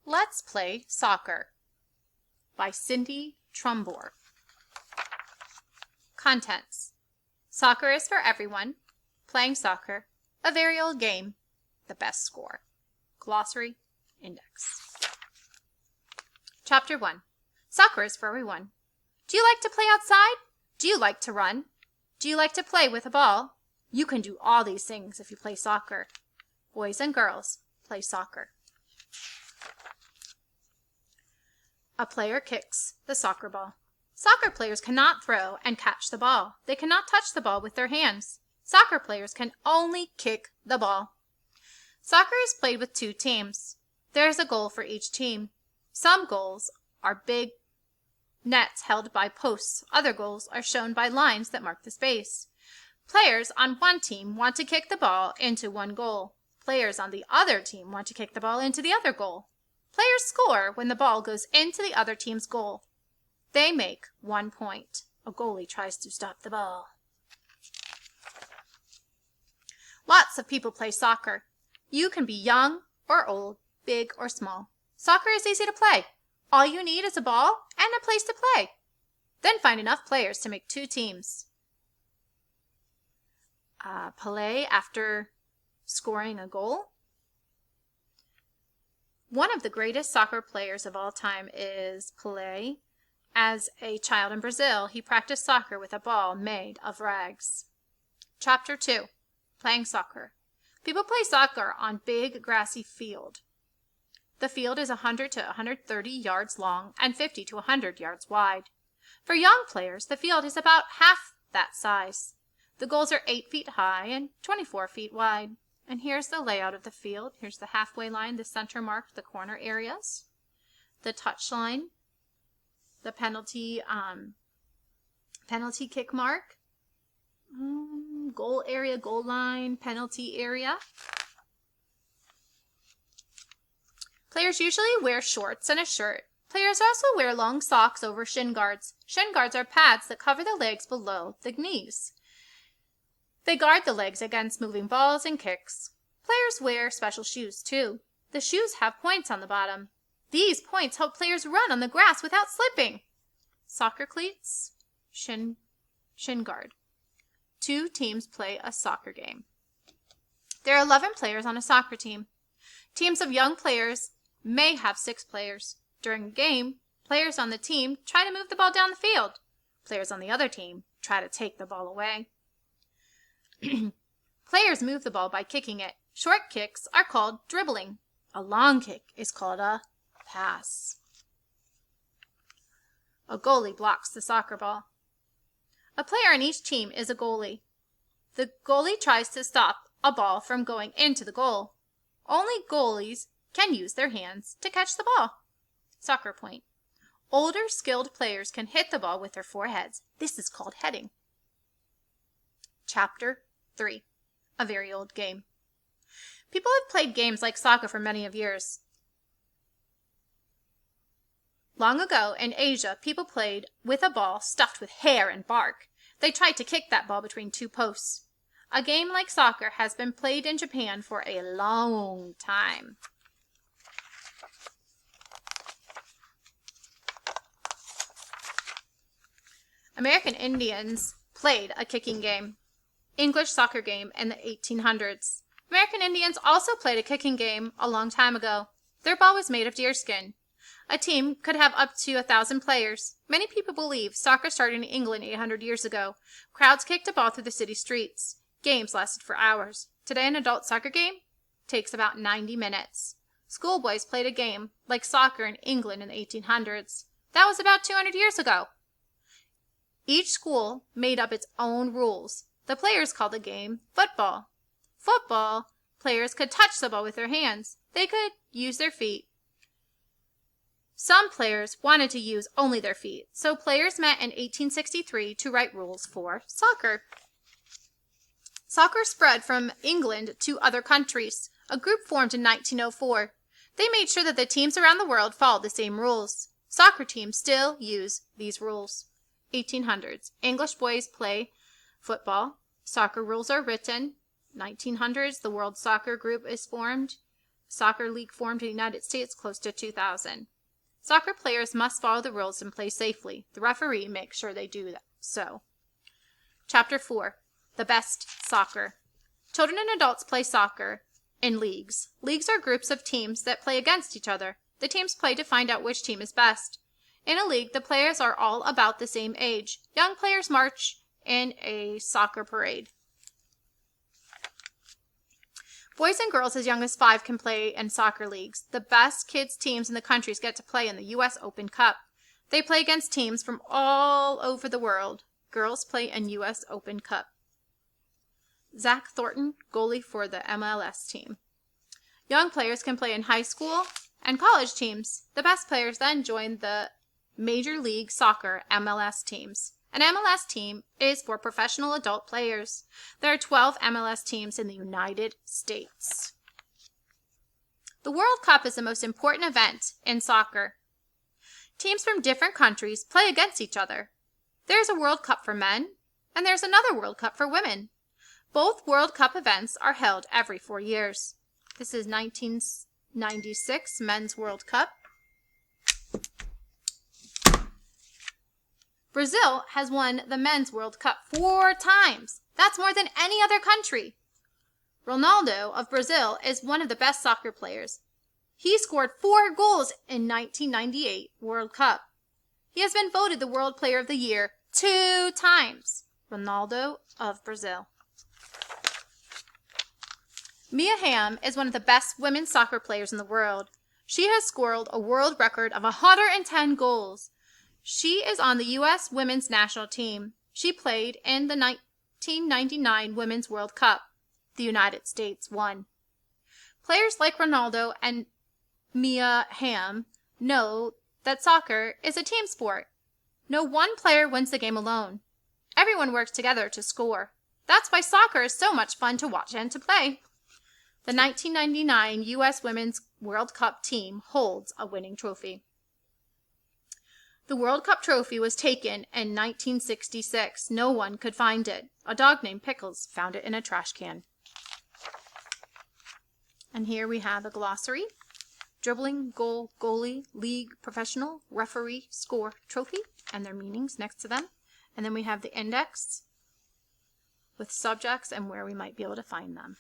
Let's Play Soccer by Cindy Trumbore. Contents: Soccer is for everyone. Playing soccer, a very old game. The best score. Glossary, index. Chapter 1. Soccer is for everyone. Do you like to play outside? Do you like to run? Do you like to play with a ball? You can do all these things if you play soccer. Boys and girls play soccer. A player kicks the soccer ball. Soccer players cannot throw and catch the ball. They cannot touch the ball with their hands. Soccer players can only kick the ball. Soccer is played with two teams. There is a goal for each team. Some goals are big nets held by posts. Other goals are shown by lines that mark the space. Players on one team want to kick the ball into one goal. Players on the other team want to kick the ball into the other goal. Players score when the ball goes into the other team's goal. They make 1 point. A goalie tries to stop the ball. Lots of people play soccer. You can be young or old, big or small. Soccer is easy to play. All you need is a ball and a place to play. Then find enough players to make two teams. Play after scoring a goal. One of the greatest soccer players of all time is Pelé. As a child in Brazil, he practiced soccer with a ball made of rags. Chapter 2. Playing soccer. People play soccer on big grassy field. The field is 100 to 130 yards long and 50 to 100 yards wide. For young players, the field is about half that size. The goals are 8 feet high and 24 feet wide. And here's the layout of the field. Here's the halfway line, the center mark, the corner areas, the touch line, the penalty kick mark, goal area, goal line, penalty area. Players usually wear shorts and a shirt. Players also wear long socks over shin guards. Shin guards are pads that cover the legs below the knees. They guard the legs against moving balls and kicks. Players wear special shoes too. The shoes have points on the bottom. These points help players run on the grass without slipping. Soccer cleats, shin guard. Two teams play a soccer game. There are 11 players on a soccer team. Teams of young players may have 6 players. During a game, players on the team try to move the ball down the field. Players on the other team try to take the ball away. Players move the ball by kicking it. Short kicks are called dribbling. A long kick is called a pass. A goalie blocks the soccer ball. A player on each team is a goalie. The goalie tries to stop a ball from going into the goal. Only goalies can use their hands to catch the ball. Soccer point. Older, skilled players can hit the ball with their foreheads. This is called heading. Chapter 3. A very old game. People have played games like soccer for many of years. Long ago in Asia, people played with a ball stuffed with hair and bark. They tried to kick that ball between two posts. A game like soccer has been played in Japan for a long time. American Indians played a kicking game. English soccer game in the 1800s. American Indians also played a kicking game a long time ago. Their ball was made of deerskin. A team could have up to 1,000 players. Many people believe soccer started in England 800 years ago. Crowds kicked a ball through the city streets. Games lasted for hours. Today, an adult soccer game takes about 90 minutes. Schoolboys played a game like soccer in England in the 1800s. That was about 200 years ago. Each school made up its own rules. The players called the game football. Football, players could touch the ball with their hands. They could use their feet. Some players wanted to use only their feet, so players met in 1863 to write rules for soccer. Soccer spread from England to other countries. A group formed in 1904. They made sure that the teams around the world followed the same rules. Soccer teams still use these rules. 1800s. English boys play football. Soccer rules are written. 1900s, the World Soccer Group is formed. soccer league formed in the United States close to 2000. Soccer players must follow the rules and play safely. The referee makes sure they do so. Chapter 4. The best soccer. Children and adults play soccer in leagues. Leagues are groups of teams that play against each other. The teams play to find out which team is best. In a league, the players are all about the same age. Young players march in a soccer parade. Boys and girls as young as 5 can play in soccer leagues. The best kids teams in the countries get to play in the U.S. Open Cup. They play against teams from all over the world. Girls play in U.S. Open Cup. Zach Thornton, goalie for the MLS team. Young players can play in high school and college teams. The best players then join the Major League Soccer MLS teams. An MLS team is for professional adult players. There are 12 MLS teams in the United States. The World Cup is the most important event in soccer. Teams from different countries play against each other. There's a World Cup for men, and there's another World Cup for women. Both World Cup events are held every 4 years. This is 1996 Men's World Cup. Brazil has won the Men's World Cup 4 times. That's more than any other country. Ronaldo of Brazil is one of the best soccer players. He scored 4 goals in 1998 World Cup. He has been voted the World Player of the Year 2 times. Ronaldo of Brazil. Mia Hamm is one of the best women's soccer players in the world. She has scored a world record of 110 goals. She is on the U.S. women's national team. She played in the 1999 Women's World Cup. The United States won. Players like Ronaldo and Mia Hamm know that soccer is a team sport. No one player wins the game alone. Everyone works together to score. That's why soccer is so much fun to watch and to play. The 1999 U.S. Women's World Cup team holds a winning trophy. The World Cup trophy was taken in 1966. No one could find it. A dog named Pickles found it in a trash can. And here we have a glossary. Dribbling, goal, goalie, league, professional, referee, score, trophy, and their meanings next to them. And then we have the index with subjects and where we might be able to find them.